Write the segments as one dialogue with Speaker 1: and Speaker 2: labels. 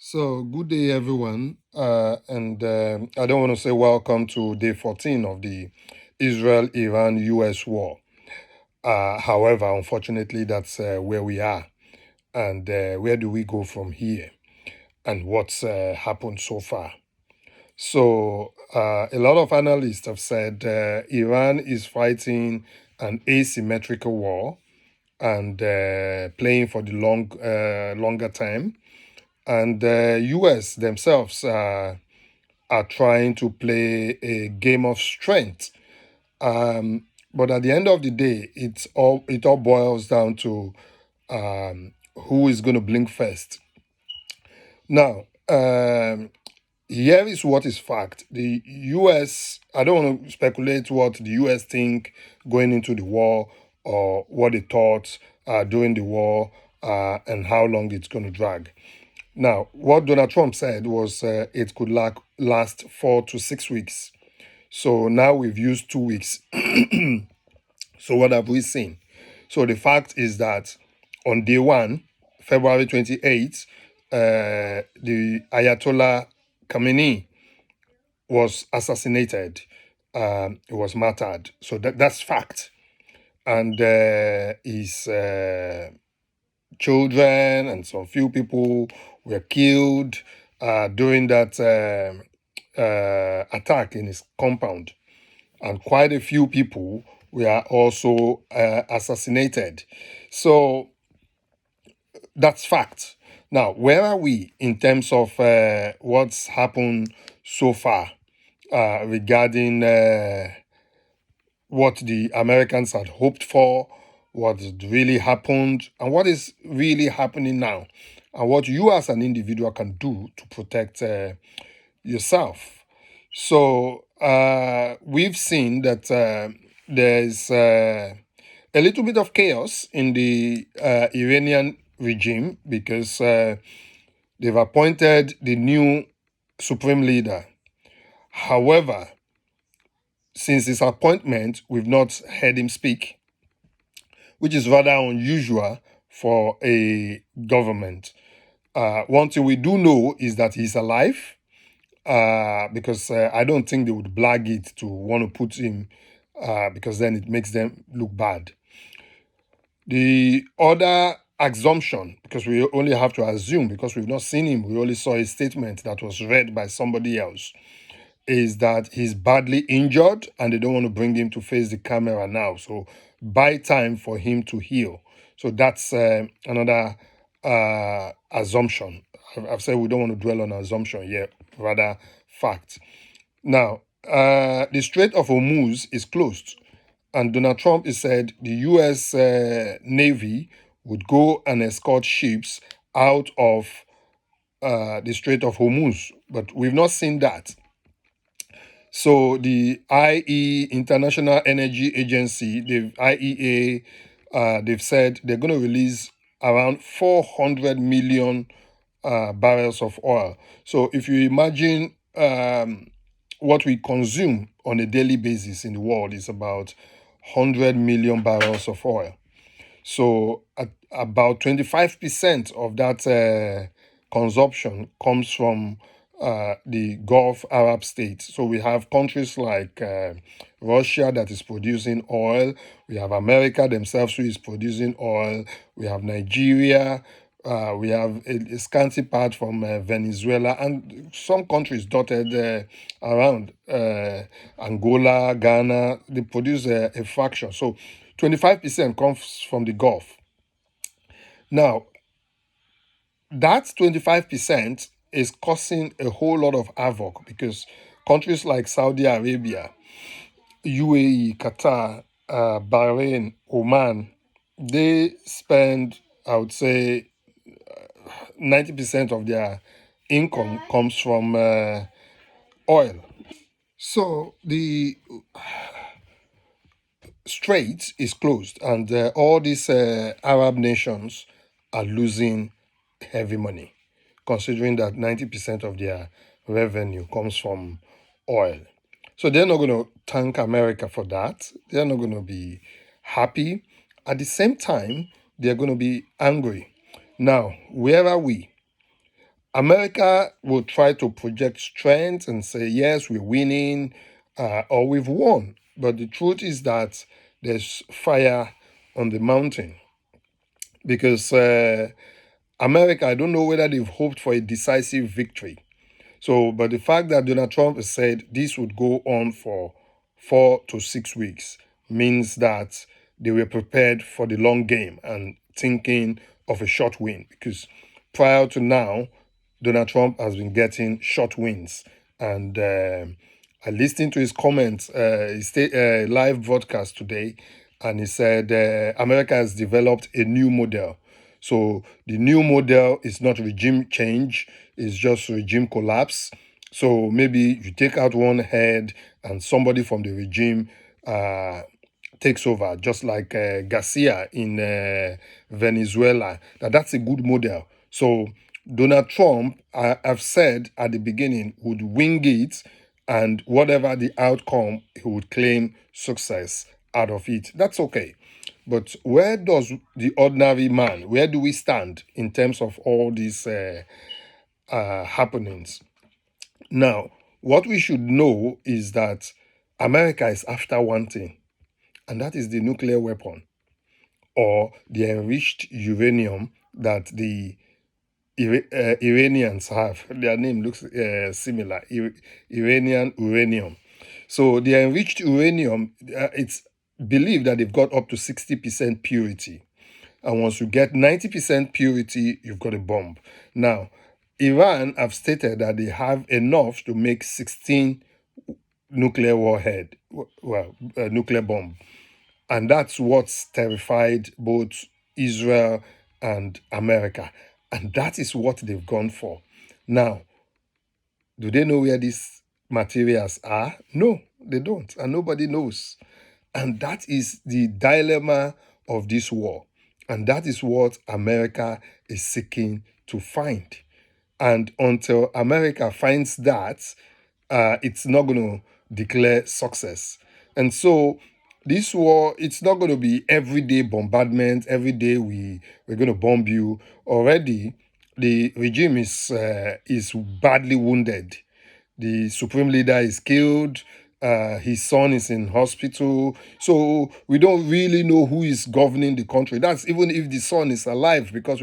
Speaker 1: So, good day, everyone. And I don't want to say welcome to day 14 of the Israel Iran US war. However, unfortunately, that's where we are. And where do we go from here? And what's happened so far? So, a lot of analysts have said Iran is fighting an asymmetrical war and playing for the longer time. And the US themselves are trying to play a game of strength. But at the end of the day, it all boils down to who is going to blink first. Now, here is what is fact. The US, I don't want to speculate what the US think going into the war or what they thought during the war and how long it's going to drag. Now, what Donald Trump said was it could last 4 to 6 weeks. So now we've used 2 weeks. So what have we seen? So the fact is that on day one, February 28th, the Ayatollah Khamenei was assassinated. He was martyred. So that's fact. And his children and some few people were killed during that attack in his compound. And quite a few people were also assassinated. So that's fact. Now, where are we in terms of what's happened so far regarding what the Americans had hoped for, what really happened, and what is really happening now, and what you as an individual can do to protect yourself? So we've seen that there's a little bit of chaos in the Iranian regime because they've appointed the new supreme leader. However, since his appointment, we've not heard him speak, which is rather unusual for a government. One thing we do know is that he's alive, because I don't think they would blag it to want to put him, because then it makes them look bad. The other assumption, because we only have to assume because we've not seen him, we only saw a statement that was read by somebody else, is that he's badly injured and they don't want to bring him to face the camera now. So buy time for him to heal. So that's another assumption. I've said we don't want to dwell on assumption yet, rather fact. Now, the Strait of Hormuz is closed, and Donald Trump has said the U.S. Navy would go and escort ships out of the Strait of Hormuz, but we've not seen that. So the International Energy Agency, the IEA, they've said they're going to release around 400 million barrels of oil. So if you imagine what we consume on a daily basis in the world is about 100 million barrels of oil. So about 25% of that consumption comes from the Gulf Arab states. So we have countries like Russia that is producing oil. We have America themselves who is producing oil. We have Nigeria. We have a scanty part from Venezuela and some countries dotted around Angola, Ghana. They produce a fraction. So 25% comes from the Gulf. Now, that 25% is causing a whole lot of havoc because countries like Saudi Arabia, UAE, Qatar, Bahrain, Oman, they spend, I would say, 90% of their income comes from oil. So the strait is closed, and all these Arab nations are losing heavy money, considering that 90% of their revenue comes from oil. So they're not going to thank America for that. They're not going to be happy. At the same time, they're going to be angry. Now, where are we? America will try to project strength and say, yes, we're winning or we've won. But the truth is that there's fire on the mountain because America, I don't know whether they've hoped for a decisive victory. So, but the fact that Donald Trump has said this would go on for 4 to 6 weeks means that they were prepared for the long game and thinking of a short win because prior to now, Donald Trump has been getting short wins. And I listened to his comments, his live broadcast today, and he said America has developed a new model. So the new model is not regime change, it's just regime collapse. So maybe you take out one head and somebody from the regime takes over, just like Garcia in Venezuela. That's a good model. So Donald Trump, I've said at the beginning, would wing it, and whatever the outcome, he would claim success out of it. That's okay. But where does the ordinary man, where do we stand in terms of all these happenings? Now, what we should know is that America is after one thing, and that is the nuclear weapon or the enriched uranium that the Iranians have. Their name looks similar, Iranian uranium. So the enriched uranium, it's believed that they've got up to 60% purity. And once you get 90% purity, you've got a bomb. Now, Iran have stated that they have enough to make 16 nuclear warhead, nuclear bomb. And that's what's terrified both Israel and America. And that is what they've gone for. Now, do they know where these materials are? No, they don't. And nobody knows. And that is the dilemma of this war. And that is what America is seeking to find. And until America finds that, it's not going to declare success. And so this war, it's not going to be everyday bombardment. Every day we're going to bomb you. Already, the regime is badly wounded. The supreme leader is killed. His son is in hospital. So we don't really know who is governing the country. That's even if the son is alive, because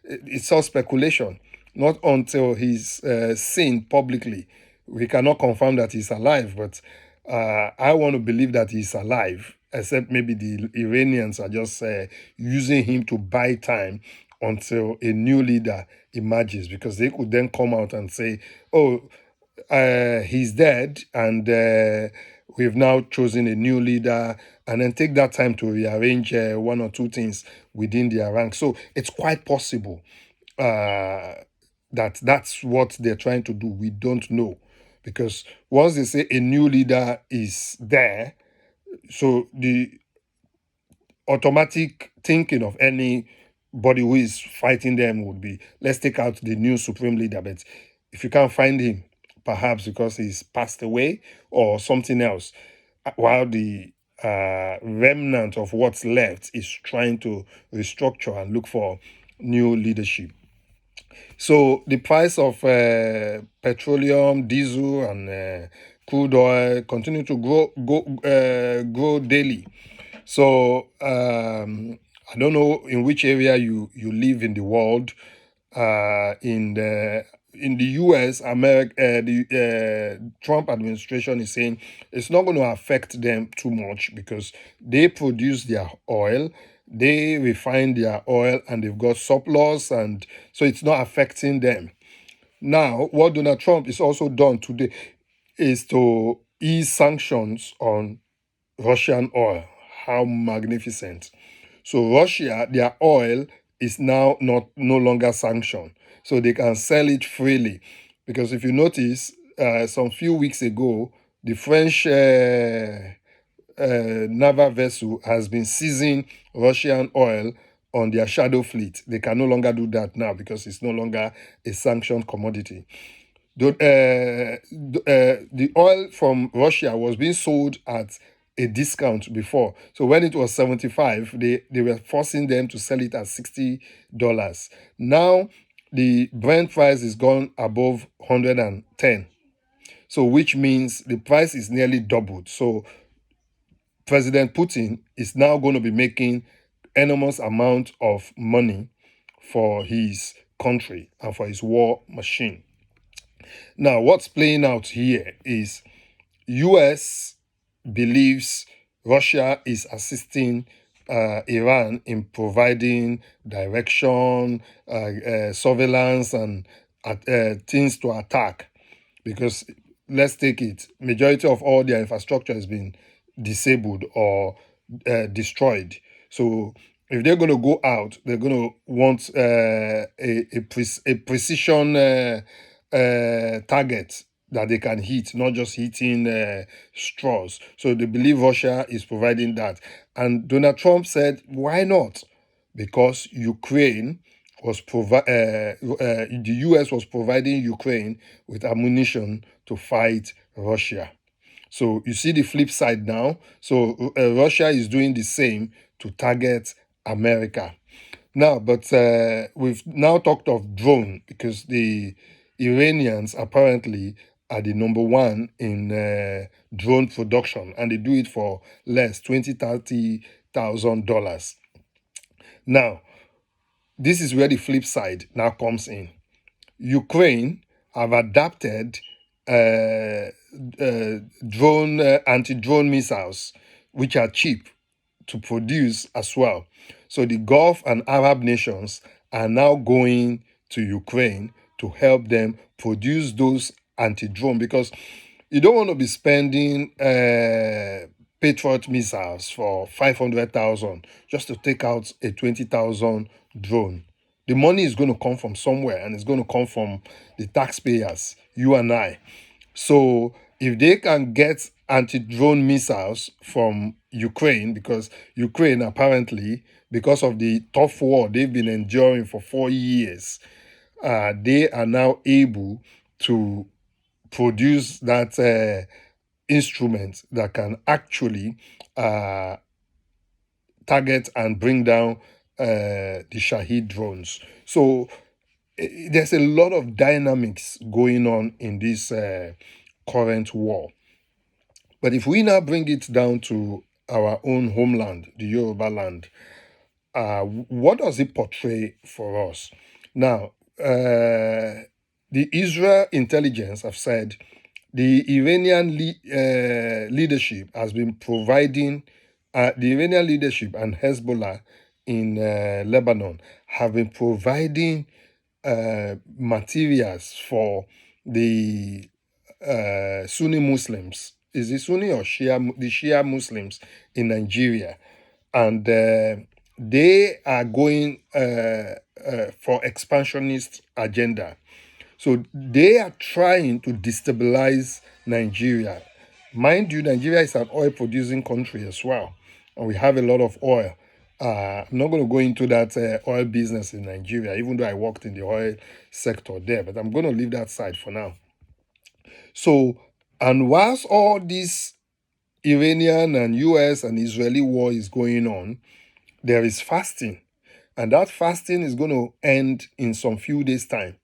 Speaker 1: it's all speculation. Not until he's seen publicly. We cannot confirm that he's alive, but I want to believe that he's alive, except maybe the Iranians are just using him to buy time until a new leader emerges, because they could then come out and say, oh, he's dead, and we've now chosen a new leader, and then take that time to rearrange one or two things within their ranks. So it's quite possible that that's what they're trying to do. We don't know, because once they say a new leader is there, so the automatic thinking of anybody who is fighting them would be, let's take out the new supreme leader. But if you can't find him, perhaps because he's passed away or something else, while the remnant of what's left is trying to restructure and look for new leadership. So the price of petroleum, diesel, and crude oil continue to grow daily. So I don't know in which area you live in the world. In the U.S., the Trump administration is saying it's not going to affect them too much because they produce their oil, they refine their oil, and they've got surplus, and so it's not affecting them. Now, what Donald Trump is also done today is to ease sanctions on Russian oil. How magnificent! So Russia, their oil is now no longer sanctioned, so they can sell it freely. Because if you notice, some few weeks ago, the French naval vessel has been seizing Russian oil on their shadow fleet. They can no longer do that now because it's no longer a sanctioned commodity. The oil from Russia was being sold at a discount before. So when it was 75, they were forcing them to sell it at $60. Now the Brent price is gone above 110. So which means the price is nearly doubled. So President Putin is now going to be making enormous amount of money for his country and for his war machine. Now, what's playing out here is US believes Russia is assisting Iran in providing direction, surveillance, and things to attack. Because let's take it, majority of all their infrastructure has been disabled or destroyed. So if they're going to go out, they're going to want a precision target that they can hit, not just hitting straws. So they believe Russia is providing that. And Donald Trump said, why not? Because Ukraine was the US was providing Ukraine with ammunition to fight Russia. So you see the flip side now. So Russia is doing the same to target America. Now, but we've now talked of drone because the Iranians apparently are the number one in drone production, and they do it for less, $20,000-$30,000. Now, this is where the flip side now comes in. Ukraine have adapted drone anti-drone missiles, which are cheap to produce as well. So the Gulf and Arab nations are now going to Ukraine to help them produce those anti-drone, because you don't want to be spending Patriot missiles for 500,000 just to take out a 20,000 drone. The money is going to come from somewhere, and it's going to come from the taxpayers, you and I. So if they can get anti-drone missiles from Ukraine, because Ukraine apparently, because of the tough war they've been enduring for 4 years, they are now able to produce that instrument that can actually target and bring down the Shahed drones. So there's a lot of dynamics going on in this current war. But if we now bring it down to our own homeland, the Yoruba land, what does it portray for us? Now, the Israel intelligence have said the Iranian leadership has been providing, the Iranian leadership and Hezbollah in Lebanon have been providing materials for the Sunni Muslims. Is it Sunni or Shia? The Shia Muslims in Nigeria. And they are going for expansionist agenda. So they are trying to destabilize Nigeria. Mind you, Nigeria is an oil producing country as well, and we have a lot of oil. I'm not going to go into that oil business in Nigeria, even though I worked in the oil sector there, but I'm going to leave that side for now. So, and whilst all this Iranian and US and Israeli war is going on, there is fasting, and that fasting is going to end in some few days' time.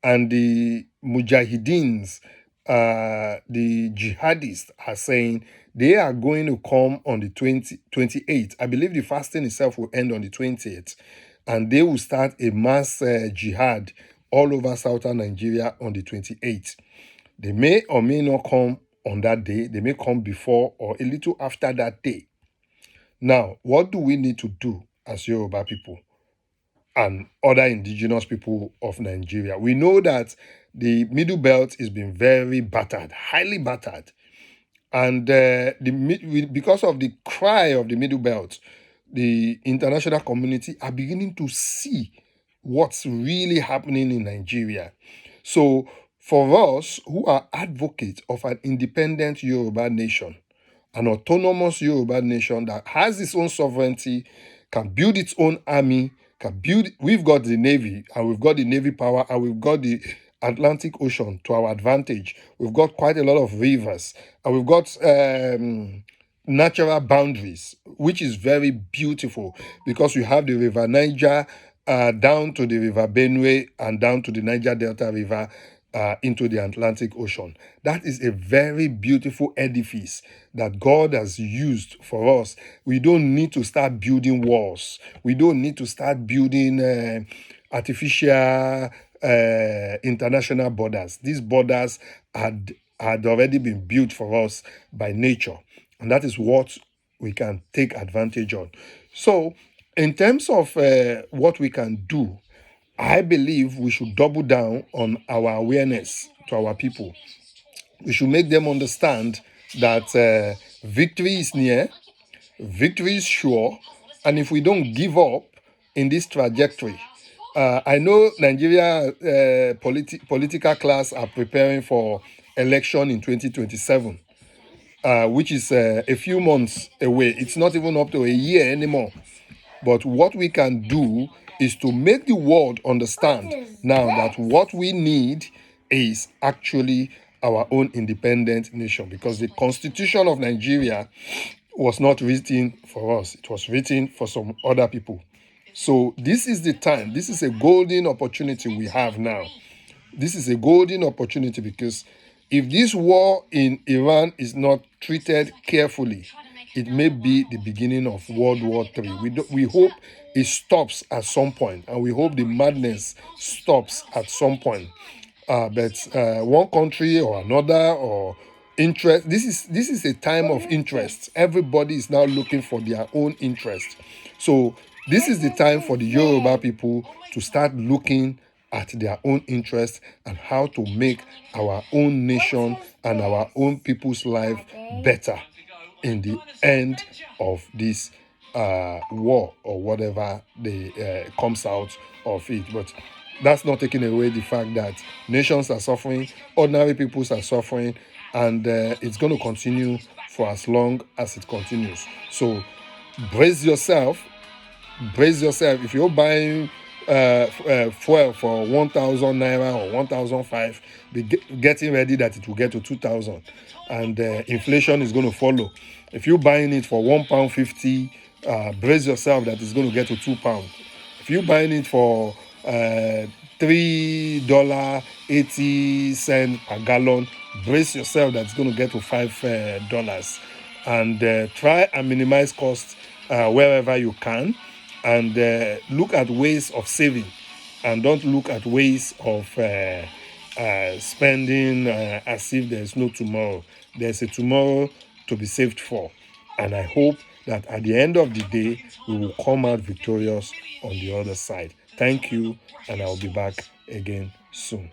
Speaker 1: And the Mujahideens, the jihadists, are saying they are going to come on the 28th. I believe the fasting itself will end on the 20th. And they will start a mass jihad all over southern Nigeria on the 28th. They may or may not come on that day. They may come before or a little after that day. Now, what do we need to do as Yoruba people and other indigenous people of Nigeria? We know that the Middle Belt has been very battered, highly battered. And because of the cry of the Middle Belt, the international community are beginning to see what's really happening in Nigeria. So for us who are advocates of an independent Yoruba nation, an autonomous Yoruba nation that has its own sovereignty, can build its own army, we've got the Navy, and we've got the Navy power, and we've got the Atlantic Ocean to our advantage. We've got quite a lot of rivers, and we've got natural boundaries, which is very beautiful, because you have the River Niger down to the River Benue and down to the Niger Delta River into the Atlantic Ocean. That is a very beautiful edifice that God has used for us. We don't need to start building walls. We don't need to start building artificial international borders. These borders had already been built for us by nature, and that is what we can take advantage on. So, in terms of what we can do, I believe we should double down on our awareness to our people. We should make them understand that victory is near, victory is sure, and if we don't give up in this trajectory, I know Nigeria political class are preparing for election in 2027, which is a few months away. It's not even up to a year anymore. But what we can do is to make the world understand now that what we need is actually our own independent nation, because the Constitution of Nigeria was not written for us, it was written for some other people. So this is the time, this is a golden opportunity we have now. This is a golden opportunity, because if this war in Iran is not treated carefully, it may be the beginning of World War III. We hope it stops at some point, and we hope the madness stops at some point. But one country or another, or interest. This is a time of interest. Everybody is now looking for their own interest. So this is the time for the Yoruba people to start looking at their own interest and how to make our own nation and our own people's life better in the end of this war, or whatever comes out of it. But that's not taking away the fact that nations are suffering, ordinary peoples are suffering, and it's going to continue for as long as it continues. So brace yourself. If you're buying fuel for 1,000 naira or 1,005, be getting ready that it will get to 2,000, and inflation is going to follow. If you're buying it for £1.50, brace yourself that it's going to get to £2. If you're buying it for $3.80 per gallon, brace yourself that it's going to get to $5, and try and minimize costs wherever you can, and look at ways of saving, and don't look at ways of spending as if there's no tomorrow. There's a tomorrow to be saved for, and I hope that at the end of the day we will come out victorious on the other side. Thank you, and I'll be back again soon.